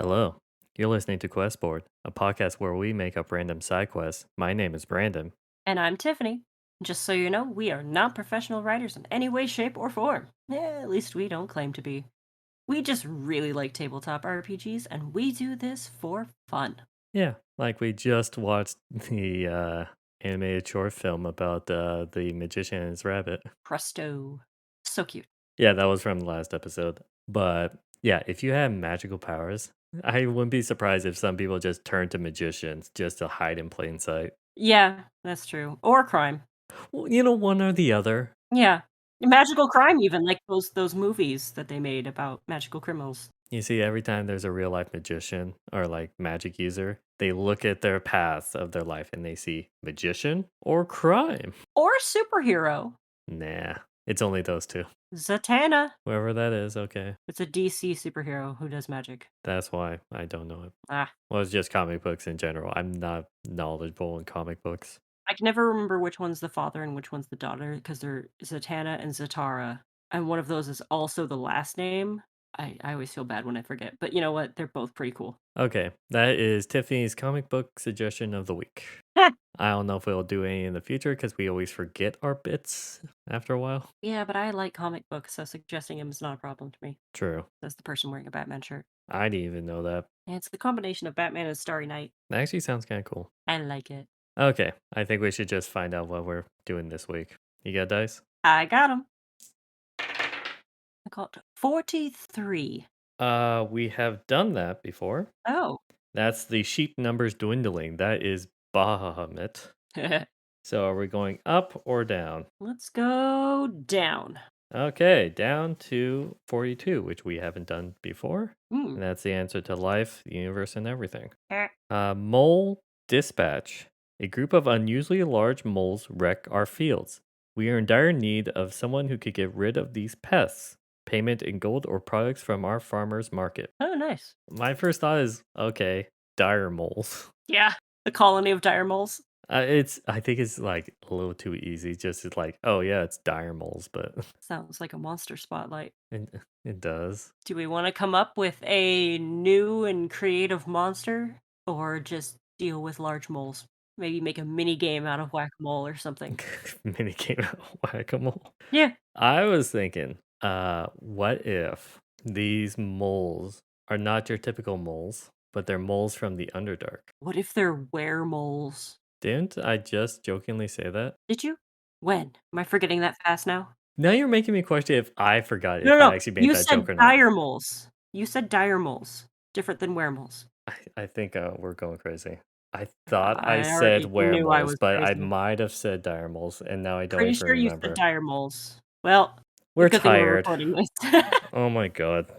Hello. You're listening to Questboard, a podcast where we make up random side quests. My name is Brandon. And I'm Tiffany. Just so you know, we are not professional writers in any way, shape, or form. At least we don't claim to be. We just really like tabletop RPGs, and we do this for fun. Yeah, like we just watched the animated short film about the magician and his rabbit. Presto. So cute. Yeah, that was from the last episode. But yeah, if you had magical powers, I wouldn't be surprised if some people just turn to magicians just to hide in plain sight. Yeah, that's true. Or crime. Well, one or the other. Yeah. Magical crime, even like those movies that they made about magical criminals. You see, every time there's a real life magician or like magic user, they look at their paths of their life and they see magician or crime. Or superhero. Nah, it's only those two. Zatanna. Whoever that is, okay. It's a DC superhero who does magic. That's why I don't know it. Ah. Well, it's just comic books in general. I'm not knowledgeable in comic books. I can never remember which one's the father and which one's the daughter because they're Zatanna and Zatara, and one of those is also the last name. I always feel bad when I forget, but you know what? They're both pretty cool. Okay, that is Tiffany's comic book suggestion of the week. I don't know if we'll do any in the future because we always forget our bits after a while. Yeah, but I like comic books, so suggesting him is not a problem to me. True. That's the person wearing a Batman shirt. I didn't even know that. And it's the combination of Batman and Starry Night. That actually sounds kind of cool. I like it. Okay, I think we should just find out what we're doing this week. You got dice? I got him. I got 43. We have done that before. Oh. That's the sheet numbers dwindling. That is Bahamut. So are we going up or down? Let's go down. Okay, down to 42, which we haven't done before. Mm. And that's the answer to life, the universe, and everything. Eh. Mole dispatch. A group of unusually large moles wreck our fields. We are in dire need of someone who could get rid of these pests. Payment in gold or products from our farmer's market. Oh, nice. My first thought is okay, dire moles. Yeah. The colony of dire moles. I think it's like a little too easy. Just it's like, oh yeah, it's dire moles, but Sounds like a monster spotlight. it does. Do we want to come up with a new and creative monster or just deal with large moles? Maybe make a mini game out of whack-a-mole or something. Mini game of whack-a-mole. Yeah. I was thinking, what if these moles are not your typical moles, but they're moles from the Underdark? What if they're were-moles? Didn't I just jokingly say that? Did you? When? Am I forgetting that fast now? Now you're making me question if I forgot No, if no, I no. actually made You that joke said or not. dire moles. You said dire moles. Different than were-moles. I think we're going crazy. I thought I I said already knew I weremoles, was but I crazy. might have said dire moles, and now I don't Pretty even sure you said remember. dire moles. Well, We're good thing we're tired. recording this. Oh my god.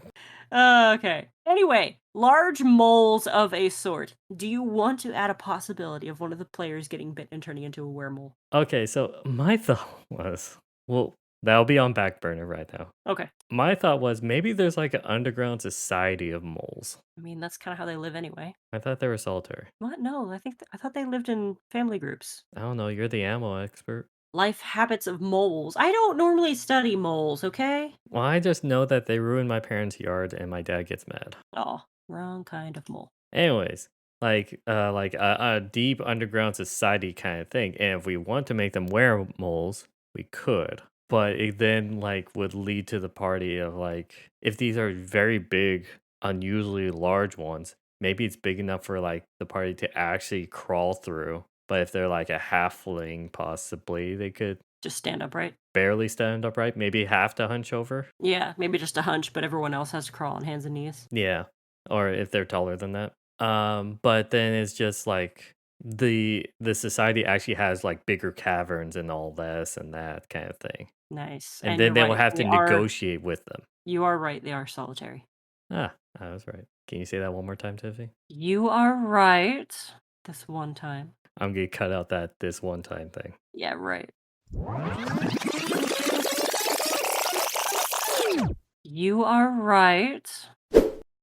Okay. Anyway, large moles of a sort. Do you want to add a possibility of one of the players getting bit and turning into a weremole? Okay, so my thought was, well, that'll be on back burner right now. Okay. My thought was maybe there's like an underground society of moles. I mean, that's kind of how they live anyway. I thought they were solitary. What? No, I thought they lived in family groups. I don't know. You're the ammo expert. Life habits of moles. I don't normally study moles, okay? Well, I just know that they ruined my parents' yard, and my dad gets mad. Oh, wrong kind of mole. Anyways, like a deep underground society kind of thing. And if we want to make them wear moles, we could. But it then like would lead to the party of like if these are very big, unusually large ones, maybe it's big enough for like the party to actually crawl through. But if they're like a halfling, possibly they could Just stand upright. barely stand upright, maybe have to hunch over. Yeah, maybe just a hunch, but everyone else has to crawl on hands and knees. Yeah. Or if they're taller than that. But then it's just like the society actually has like bigger caverns and all this and that kind of thing. Nice. And And then you're they will right. have to negotiate with them. You are right. They are solitary. Ah, I was right. Can you say that one more time, Tiffy? You are right. This one time. I'm gonna cut out that this one time thing. Yeah, right. You are right.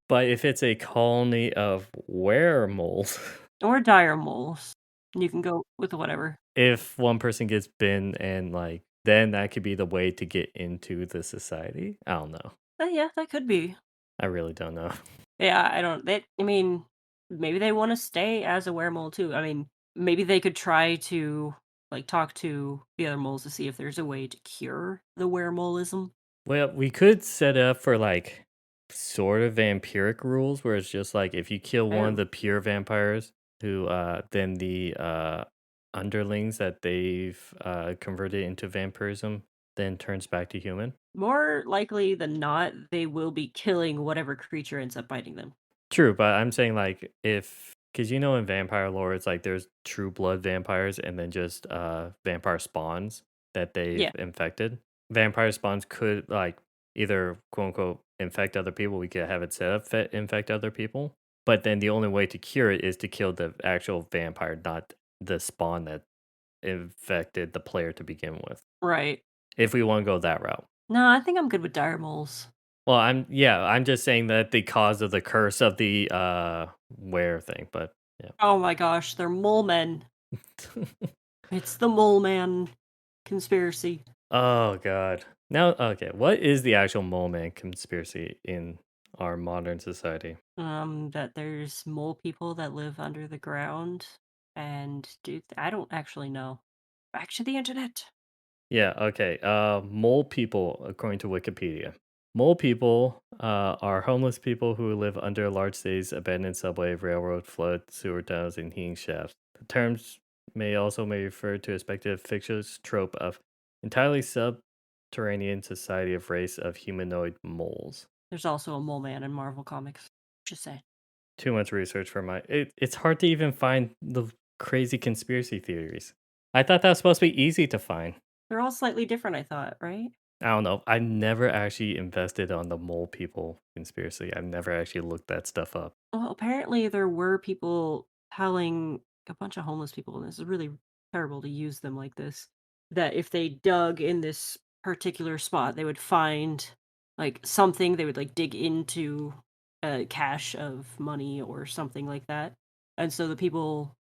But if it's a colony of weremoles, Or dire moles. You can go with whatever. if one person gets bitten and like then that could be the way to get into the society. I don't know. Yeah, that could be. I really don't know. Yeah, I don't they I mean, maybe they wanna stay as a weremole too. I mean, maybe they could try to, like, talk to the other moles to see if there's a way to cure the weremolism. Well, we could set up for like sort of vampiric rules where it's just like if you kill one of Oh, the pure vampires who then the underlings that they've converted into vampirism then turns back to human. more likely than not, they will be killing whatever creature ends up biting them. True, but I'm saying like if because you know in vampire lore it's like there's true blood vampires and then just vampire spawns that they've Yeah, infected. Vampire spawns could like either quote unquote infect other people. We could have it set up infect other people, but then the only way to cure it is to kill the actual vampire, not the spawn that infected the player to begin with. right. If we want to go that route. No, I think I'm good with dire moles. Well, I'm just saying that the cause of the curse of the wear thing, but yeah. Oh my gosh, they're mole men. It's the mole man conspiracy. Oh god. Now, okay, what is the actual mole man conspiracy in our modern society? That there's mole people that live under the ground and do I don't actually know. Back to the internet. Yeah, okay. Mole people, according to Wikipedia. Mole people are homeless people who live under large cities, abandoned subway, railroad, flood, sewer tunnels, and heating shafts. The terms may refer to a speculative fictitious trope of entirely subterranean society of race of humanoid moles. There's also a mole man in Marvel Comics. Just saying. Too much research for my it's hard to even find the crazy conspiracy theories. I thought that was supposed to be easy to find. They're all slightly different, I thought, right? I don't know. I never actually invested on the mole people conspiracy. I've never actually looked that stuff up. Well, apparently there were people telling a bunch of homeless people, and this is really terrible to use them like this, that if they dug in this particular spot, they would find like something, they would like dig into a cache of money or something like that. And so the people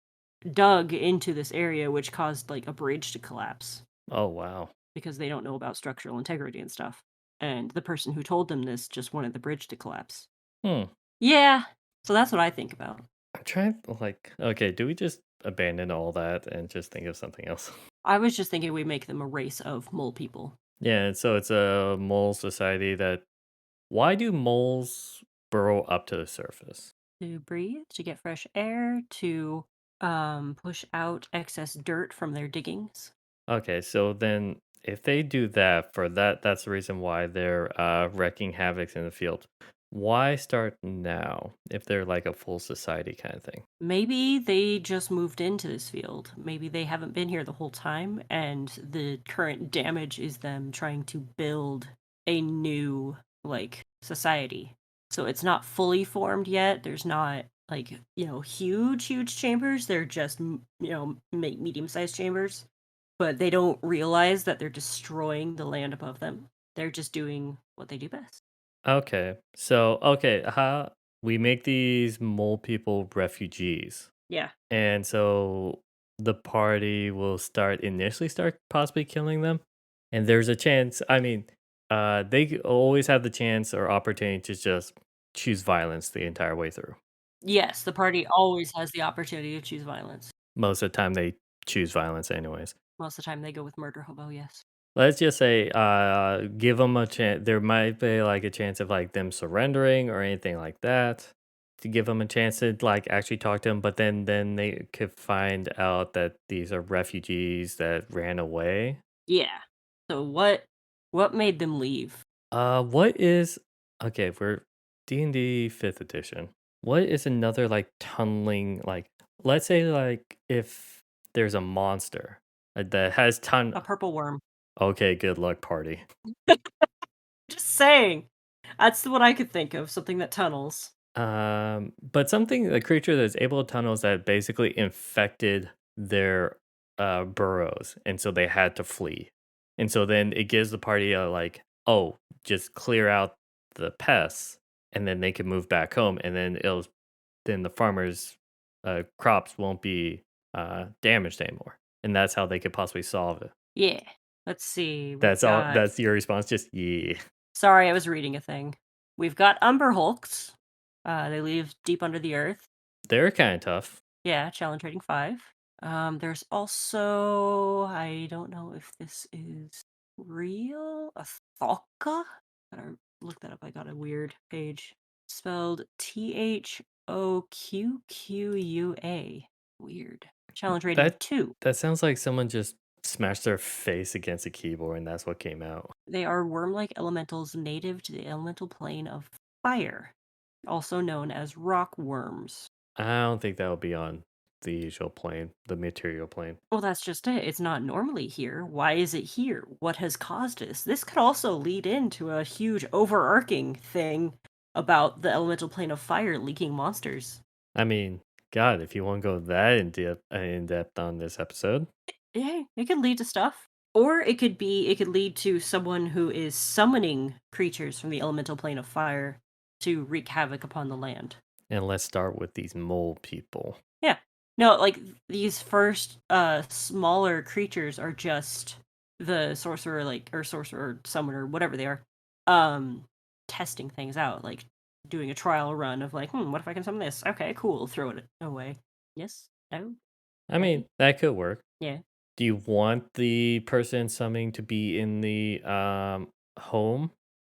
dug into this area, which caused like a bridge to collapse Oh wow. because they don't know about structural integrity and stuff. And the person who told them this just wanted the bridge to collapse. Hmm. Yeah. So that's what I think about. I'm trying to like okay, do we just abandon all that and just think of something else? I was just thinking we make them a race of mole people. Yeah, and so it's a mole society that why do moles burrow up to the surface? To breathe, to get fresh air, to push out excess dirt from their diggings. Okay, so then if they do that for that's the reason why they're wrecking havoc in the field. Why start now if they're like a full society kind of thing? Maybe they just moved into this field. Maybe they haven't been here the whole time, and the current damage is them trying to build a new, like, society. So it's not fully formed yet. There's not, like, huge, huge chambers. They're just, medium sized chambers. But they don't realize that they're destroying the land above them. They're just doing what they do best. Okay, so okay, how we make these mole people refugees, Yeah. and so the party will start possibly killing them, and there's a chance. I mean, always have the chance or opportunity to just choose violence the entire way through. Yes, the party always has the opportunity to choose violence. Most of the time, they choose violence anyways. Most of the time they go with murder hobo, yes. Let's just say, give them a chance. There might be like a chance of like them surrendering or anything like that to give them a chance to like actually talk to them. But then they could find out that these are refugees that ran away. Yeah. So what made them leave? What is okay? We're D&D fifth edition. What is another like tunneling like? Let's say like if there's a monster that has ton. A purple worm. Okay, good luck party. Just saying. That's what I could think of, something that tunnels. But something a creature that's able to tunnels that basically infected their burrows, and so they had to flee. And so then it gives the party a like, oh, just clear out the pests, and then they can move back home, and then the farmers' crops won't be damaged anymore, and that's how they could possibly solve it. Yeah. Let's see. We've That's all. got That's your response. Just yeah. sorry, I was reading a thing. We've got Umber Hulks. They live deep under the earth. They're kind of tough. Yeah, challenge rating 5. There's also, I don't know if this is real, a Thokka? Gotta look that up. I got a weird page. Spelled Thoqqa. Weird. Challenge rating That 2. that sounds like someone just smashed their face against a keyboard and that's what came out. They are worm-like elementals native to the elemental plane of fire, also known as rock worms. I don't think that would be on the usual plane, the material plane. Well, that's just it. It's not normally here. Why is it here? What has caused this? This could also lead into a huge overarching thing about the elemental plane of fire leaking monsters. I mean, God, if you want to go that in depth on this episode, Yeah, it could lead to stuff. Or it could lead to someone who is summoning creatures from the elemental plane of fire to wreak havoc upon the land. and let's start with these mole people. Yeah. No, like these first smaller creatures are just the sorcerer like or sorcerer summoner whatever they are um testing things out, like doing a trial run of like, what if I can summon this? Okay, cool, throw it away. Yes? No? I mean, Maybe? that could work. Yeah. Do you want the person summoning to be in the home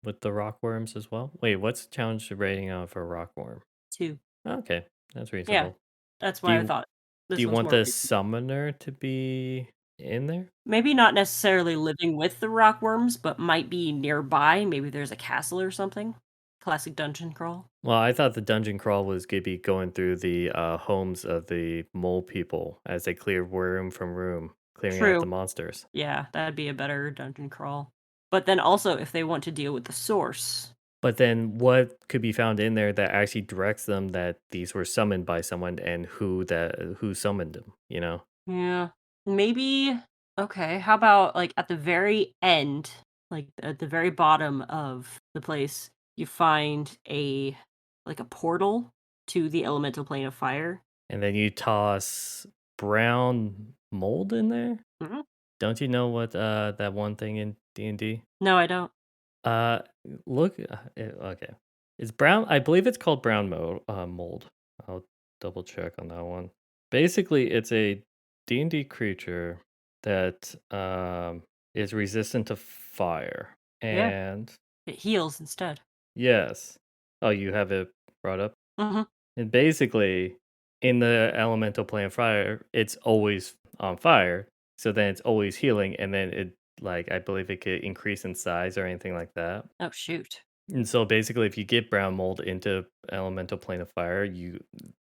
with the rockworms as well? Wait, what's the challenge rating on for a rockworm? 2. Okay, that's Yeah. reasonable. That's Do why I you thought do this you one's want more the reasonable. summoner to be in there? Maybe not necessarily living with the rockworms, but might be nearby. Maybe there's a castle or something. Classic dungeon crawl. Well, I thought the dungeon crawl was gonna be going through the homes of the mole people as they clear room from room, clearing out the True. monsters. Yeah, that'd be a better dungeon crawl. But then also if they want to deal with the source. But then what could be found in there that actually directs them that these were summoned by someone and who summoned them, you know? Yeah. Maybe okay, how about like at the very end, like at the very bottom of the place, you find a like a portal to the elemental plane of fire. And then you toss brown mold in there? Mhm. Don't you know what that one thing in D&D? No, I don't. Uh look okay. It's brown, I believe it's called mold. I'll double check on that one. Basically, it's a D&D creature that is resistant to fire. Yeah, And it heals instead. yes. Oh, you have it brought up? Mhm. And basically, in the elemental plane of fire, it's always on fire. So then it's always healing, and then it like I believe it could increase in size or anything like that. Oh shoot. And so basically, if you get brown mold into elemental plane of fire,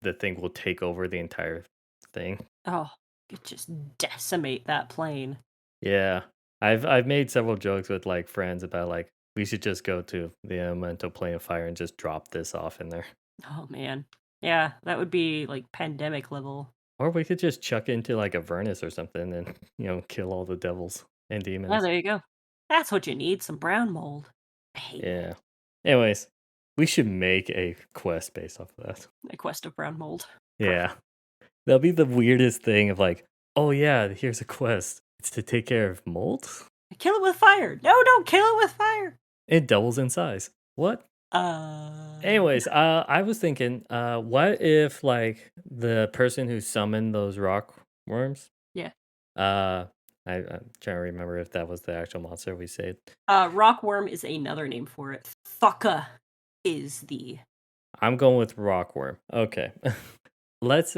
the thing will take over the entire thing. Oh, it just decimate that plane. Yeah, I've made several jokes with like friends about like we should just go to the elemental plane of fire and just drop this off in there. Oh man. Yeah, that would be like pandemic level. Or we could just chuck into like a furnace or something and, kill all the devils and Yeah, demons. there you go. That's what you need, some brown mold. I hate Yeah. mold. Anyways, we should make a quest based off of that. A quest of brown mold. Yeah. Perfect. That'll be the weirdest thing of like, oh yeah, here's a quest. It's to take care of mold. Kill it with fire. No, don't kill it with fire. It doubles in size. What? Anyways, I was thinking, what if like the person who summoned those rock worms, yeah. uh, I'm trying to remember if that was the actual monster we saved. Rockworm is another name for it. Thokka is the I'm going with rockworm. Okay. Let's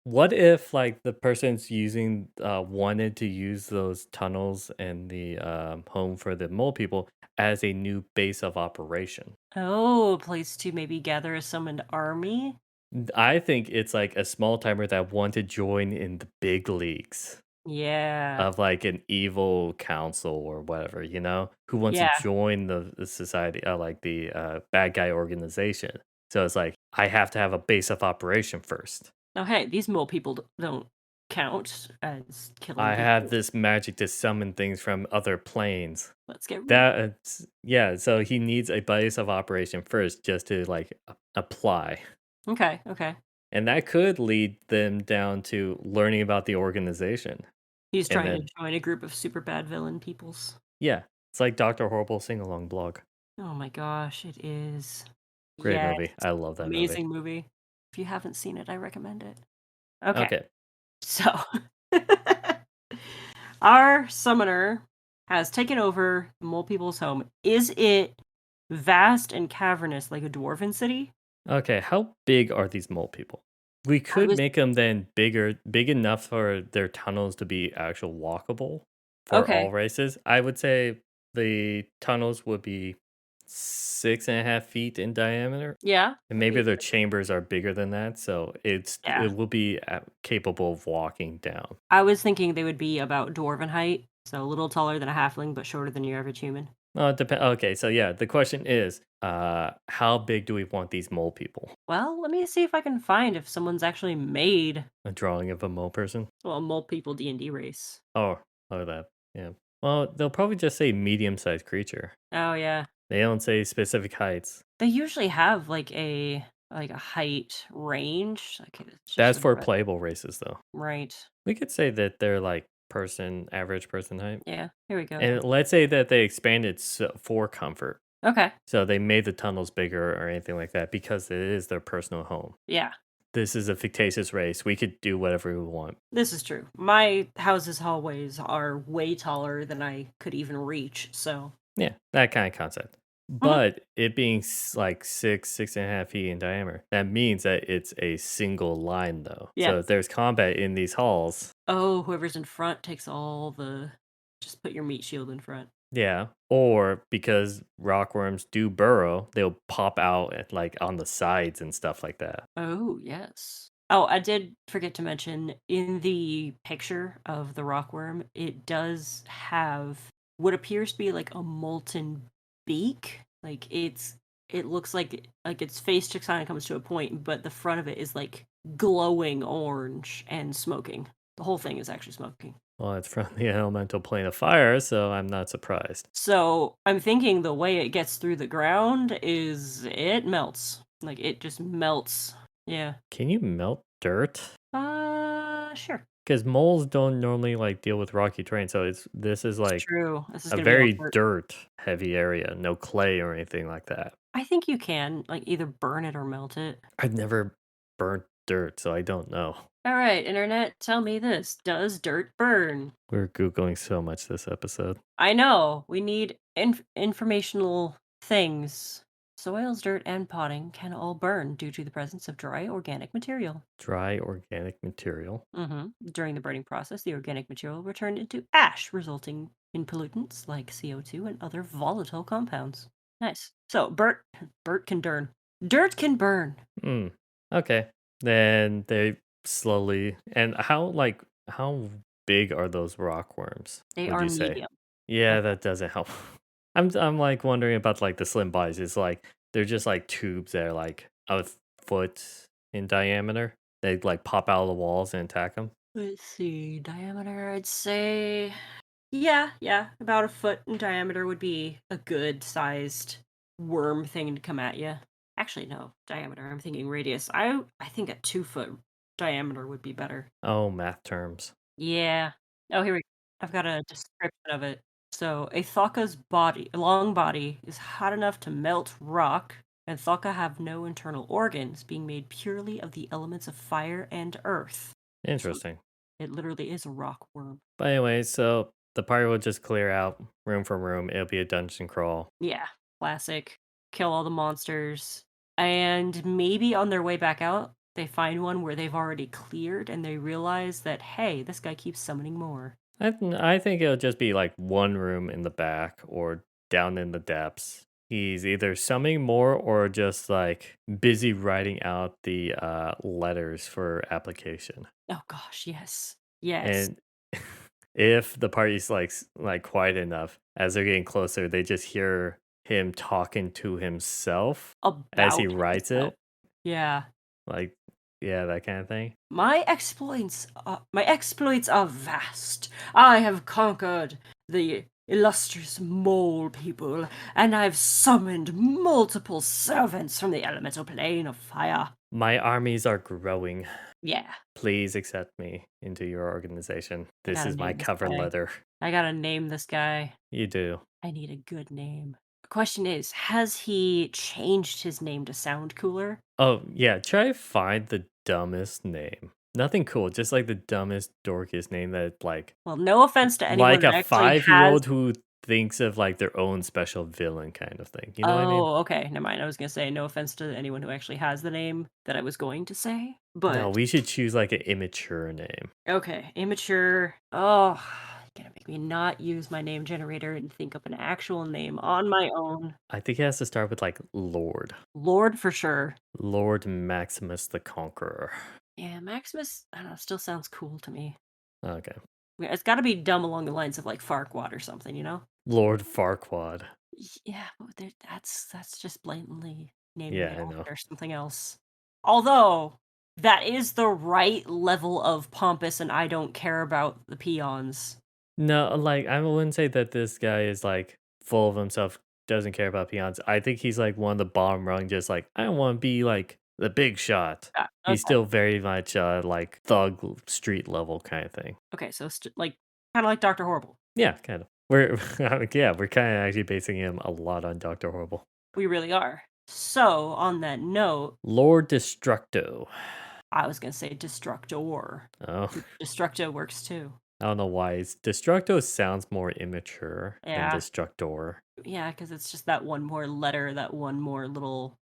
what if like the person's using wanted to use those tunnels and the home for the mole people as a new base of operation? place to maybe gather a summoned army. I think it's like a small timer that want to join in the big leagues Yeah. of like an evil council or whatever, who wants to Yeah. join the society, like the bad guy organization. So it's like I have to have a base of operation first. Now, hey, these mole people don't count as killing I have people. this magic to summon things from other planes. Let's get real. Yeah, so he needs a base of operation first just to like apply. Okay. Okay. And that could lead them down to learning about the organization. He's And trying to then join a group of super bad villain peoples. yeah, it's like Dr. Horrible sing along blog. Oh my gosh, it is. Great Yes. movie. I love that movie. Amazing movie. If you haven't seen it, I recommend it. Okay. Okay. So our summoner has taken over the mole people's home. Is it vast and cavernous like a dwarven city? Okay, how big are these mole people? We I could was make them then big enough for their tunnels to be actual walkable for okay. all races. I would say the tunnels would be 6.5 feet in diameter, Yeah. and That'd be maybe a their good chambers are bigger than that, so yeah. it will be capable of walking down. I was thinking they would be about dwarven height, so a little taller than a halfling, but shorter than your average human. Well, it depends. Okay, so yeah, the question is, how big do we want these mole people? Well, let me see if I can find if someone's actually made A drawing of a mole person? well, a mole people D&D race. Oh, oh, that. Yeah. Well, they'll probably just say medium-sized creature. Oh yeah. They don't say specific heights. They usually have like a height range. Okay, it's just That's a for red playable races, though. right. We could say that they're like average person height. Yeah, here we go. And let's say that they expanded for comfort. Okay. So they made the tunnels bigger or anything like that because it is their personal home. Yeah, This is a fictitious race. We could do whatever we want. this is true. My house's hallways are way taller than I could even reach, so Yeah, that kind of concept. mhm, But it being like 6.5 feet in diameter, that means that it's a single line, though. yeah. So if there's combat in these halls, Oh, whoever's in front takes all the just put your meat shield in front. yeah. Or because rockworms do burrow, they'll pop out at, like on the sides and stuff like that. Oh, yes. Oh, I did forget to mention in the picture of the rockworm, it does have what appears to be like a molten beak. Like it looks like its face just kind of comes to a point, but the front of it is like glowing orange and smoking. The whole thing is actually smoking. Well, it's from the elemental plane of fire, so I'm not surprised. So I'm thinking the way it gets through the ground is it melts. Like it just melts. Yeah. Can you melt dirt? Sure. Because moles don't normally like deal with rocky terrain, so this is It's like true. This is a gonna be all very dirt. dirt heavy area, no clay or anything like that. I think you can, like, either burn it or melt it. I've never burnt dirt, so I don't know. Alright, internet, tell me this. Does dirt burn? We're Googling so much this episode. I know. We need informational things. Soils, dirt, and potting can all burn due to the presence of dry organic material. Dry organic material. During the burning process, the organic material will turn into ash, resulting in pollutants like CO2 and other volatile compounds. Nice. So, Bert can burn. Dirt can burn. Hmm. Okay. Then they slowly and how big are those rockworms, They would are you say? medium. Yeah, Like, that doesn't help. I'm like wondering about like the slim bodies. It's like they're just like tubes that are like a foot in diameter. They like pop out of the walls and attack them. let's see, diameter, I'd say yeah, about a foot in diameter would be a good sized worm thing to come at you. Actually, no, diameter. I'm thinking radius. I think a 2 foot diameter would be better. Oh, math terms. Yeah. Oh, here we go. I've got a description of it. So, a Thaka's body, a long body, is hot enough to melt rock, and Thaka have no internal organs, being made purely of the elements of fire and earth. So, Interesting. it literally is a rock worm. But anyway, so the party will just clear out room for room. It'll be a dungeon crawl. Yeah, classic. Kill all the monsters. And maybe on their way back out, they find one where they've already cleared and they realize that, hey, this guy keeps summoning more. I think it'll just be like one room in the back or down in the depths. He's either summoning more or just like busy writing out the letters for application. Oh gosh, yes. Yes. And if the party's like quiet enough, as they're getting closer, they just hear him talking to himself as he About writes himself. it. Yeah. Like, yeah, that kind of thing. My exploits are vast. I have conquered the illustrious mole people, and I've summoned multiple servants from the elemental plane of fire. My armies are growing. Yeah, Please accept me into your organization. I This gotta is my name this cover guy. letter. I gotta name this guy. You do. I need a good name. Question is, has he changed his name to sound cooler? Oh, yeah, try find the dumbest name. Nothing cool, just like the dumbest, dorkiest name that Well, no offense to anyone like that a actually has. 5-year-old who thinks of like their own special villain kind of thing. You know what I mean? Oh, okay, never mind. I was gonna say no offense to anyone who actually has the name that I was going to say, No, but we should choose like an immature name. okay, immature. Oh, gonna make me not use my name generator and think up an actual name on my own. I think it has to start with like Lord. Lord for sure. Lord Maximus the Conqueror. Yeah, Maximus, I don't know, still sounds cool to me. Okay. Yeah, it's gotta be dumb along the lines of like Farquaad or something, you know? Lord Farquaad. Yeah, but that's just blatantly naming Yeah, it I know. after something else. Although, that is the right level of pompous and I don't care about the peons. No, like I wouldn't say that this guy is like full of himself, doesn't care about peons. I think he's like one of the bottom rung, just like I want to be like the big shot. Ah, He's okay. still very much like thug street level kind of thing. Okay, so like kinda like Doctor Horrible. Yeah, kind of. We're yeah, we're kind of actually basing him a lot on Doctor Horrible. We really are. So, on that note, Lord Destructo. I was gonna say Destructor. Oh, Destructo works too. I don't know why. Destructo sounds more immature than Yeah. Destructor. Yeah, because it's just that one more letter, that one more little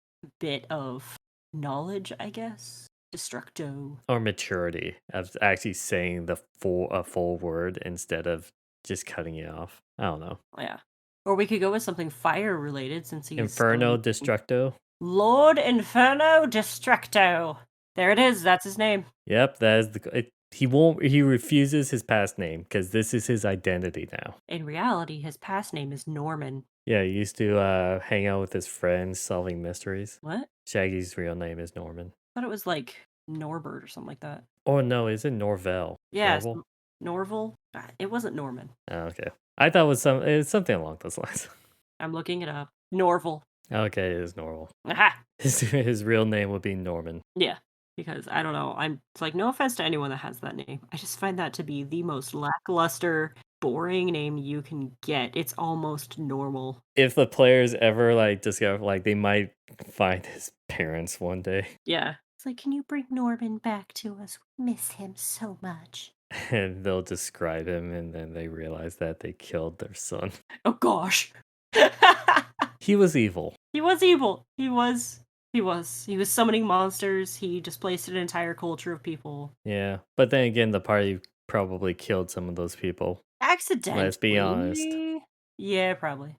bit of knowledge, I guess. Destructo. Or maturity of actually saying the full word instead of just cutting it off. I don't know. Yeah. Or we could go with something fire related since he's Inferno still Destructo. Lord Inferno Destructo. There it is. That's his name. Yep, that is he refuses his past name because this is his identity now. In reality, his past name is Norman. Yeah, he used to hang out with his friends solving mysteries. What? Shaggy's real name is Norman. I thought it was like Norbert or something like that. Oh no, is it Norvell? Yes, Norval? Norval. It wasn't Norman. Oh, okay. I thought it's something along those lines. I'm looking it up. Norval. Okay, it is Norval. Aha. His real name would be Norman. Yeah, because I don't know. It's like no offense to anyone that has that name. I just find that to be the most lackluster, boring name you can get. It's almost normal. If the players ever like discover like they might find his parents one day Yeah. It's like, can you bring Norman back to us? We miss him so much. and they'll describe him and then they realize that they killed their son. Oh gosh. He was evil. He was evil. He was summoning monsters. He displaced an entire culture of people. Yeah. But then again, the party probably killed some of those people. Let's be honest. Accidentally. Yeah, probably.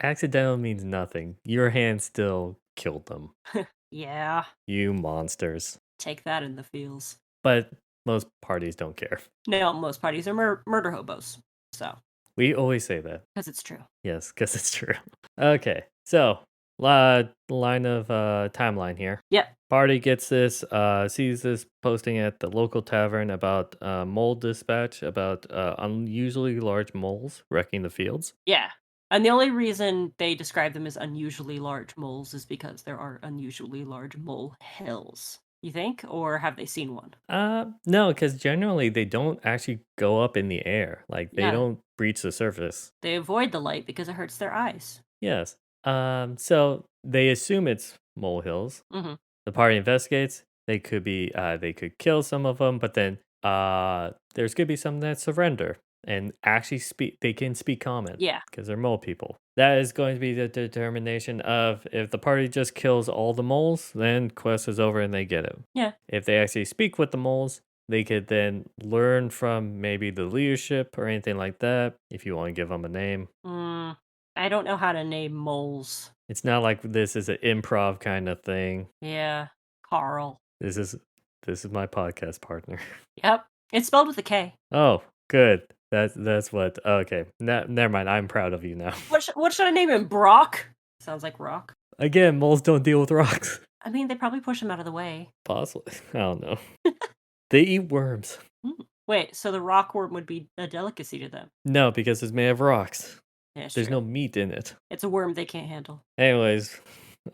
Accidental means nothing. Your hand still killed them. Yeah. You monsters. Take that in the feels. But most parties don't care. No, most parties are murder hobos. So, We always say that. because it's true. Yes, because it's true. Okay, so line of timeline here. Yep. Party gets this, sees this posting at the local tavern about mole dispatch about unusually large moles wrecking the fields. Yeah. And the only reason they describe them as unusually large moles is because there are unusually large mole hills. You think? Or have they seen one? No, because generally they don't actually go up in the air. Like they Yeah. don't breach the surface. They avoid the light because it hurts their eyes. Yes. So they assume it's molehills. Hmm. The party investigates. They could kill some of them, but then there's could be some that surrender and actually speak. They can speak common Yeah. because they're mole people. That is going to be the determination of if the party just kills all the moles, then quest is over and they get it. Yeah. If they actually speak with the moles, they could then learn from maybe the leadership or anything like that. If you want to give them a name, I don't know how to name moles. it's not like this is an improv kind of thing. Yeah. Carl. This is this is my podcast partner. Yep. It's spelled with a K. Oh, good. That's what. Okay, never mind. I'm proud of you now. What should I name him? Brock? Sounds like rock. Again, moles don't deal with rocks. I mean, they probably push him out of the way. Possibly. I don't know. They eat worms. Wait, so the rockworm would be a delicacy to them? No, because it's made of rocks. Yeah, it's There's true. no meat in it. It's a worm they can't handle. Anyways,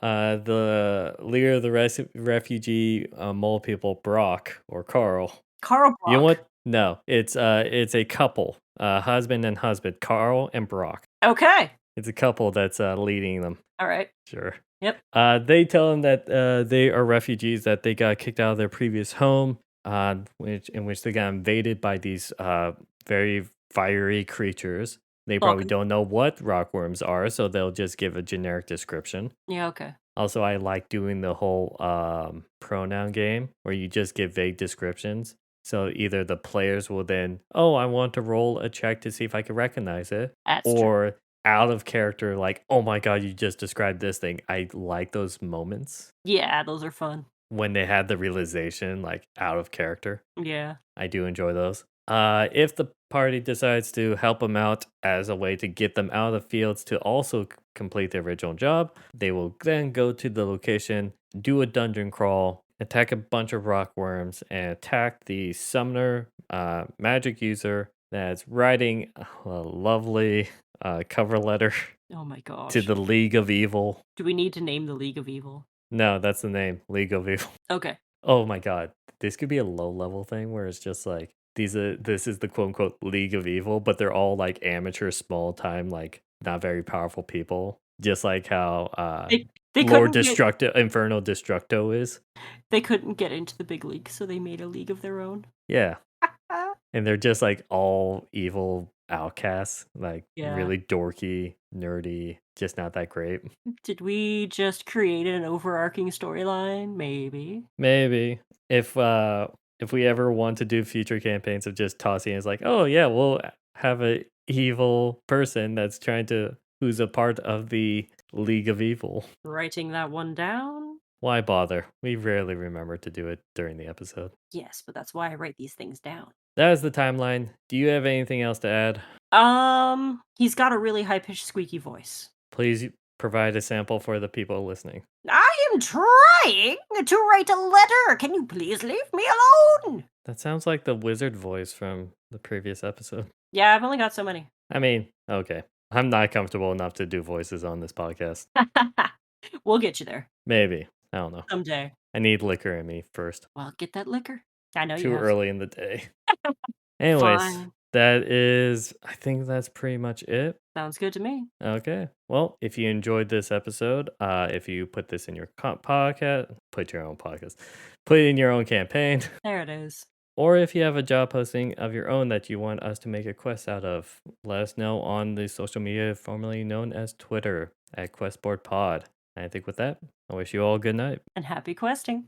the leader of the refugee mole people, Brock or Carl. Carl You know Brock. what? No, it's a couple, husband and husband, Carl and Brock. Okay. It's a couple that's leading them. All right. Sure. Yep. They tell them that they are refugees, that they got kicked out of their previous home, which they got invaded by these very fiery creatures. They probably Welcome. don't know what rockworms are, so they'll just give a generic description. Yeah. Okay. Also, I like doing the whole pronoun game where you just give vague descriptions. So either the players will then, oh, I want to roll a check to see if I can recognize it, That's true. or out of character, like, oh my God, you just described this thing. I like those moments Yeah, those are fun. when they had the realization, like out of character. Yeah. I do enjoy those. If the party decides to help them out as a way to get them out of the fields to also complete the original job, they will then go to the location, do a dungeon crawl, attack a bunch of rock worms, and attack the summoner magic user that's writing a lovely cover letter Oh my to gosh. the League of Evil. Do we need to name the League of Evil? No, that's the name, League of Evil. Okay. Oh my god. This could be a low level thing where it's just like this is the quote unquote League of Evil, but they're all like amateur, small time, like not very powerful people. Just like how They Lord couldn't get Destructo Inferno Destructo is. they couldn't get into the big league, so they made a league of their own. Yeah. And they're just like all evil outcasts, like Yeah. really dorky, nerdy, just not that great. Did we just create an overarching storyline? Maybe. Maybe if we ever want to do future campaigns of just tossing it's like, "Oh yeah, we'll have a evil person that's trying to who's a part of the League of Evil." Writing that one down? Why bother? We rarely remember to do it during the episode. Yes, but that's why I write these things down. That is the timeline. Do you have anything else to add? He's got a really high-pitched squeaky voice. Please provide a sample for the people listening. I am trying to write a letter. Can you please leave me alone? That sounds like the wizard voice from the previous episode. Yeah, I've only got so many. I mean, okay. I'm not comfortable enough to do voices on this podcast. We'll get you there Maybe. I don't know. someday. I need liquor in me first. Well, get that liquor. I know you Too have some. early in the day. Anyways, Fine. I think that's pretty much it. Sounds good to me. Okay. Well, if you enjoyed this episode, if you put this in your podcast, put your own podcast, put it in your own campaign, There it is. or if you have a job posting of your own that you want us to make a quest out of, let us know on the social media formerly known as Twitter at QuestboardPod. I think with that, I wish you all a good night. And happy questing.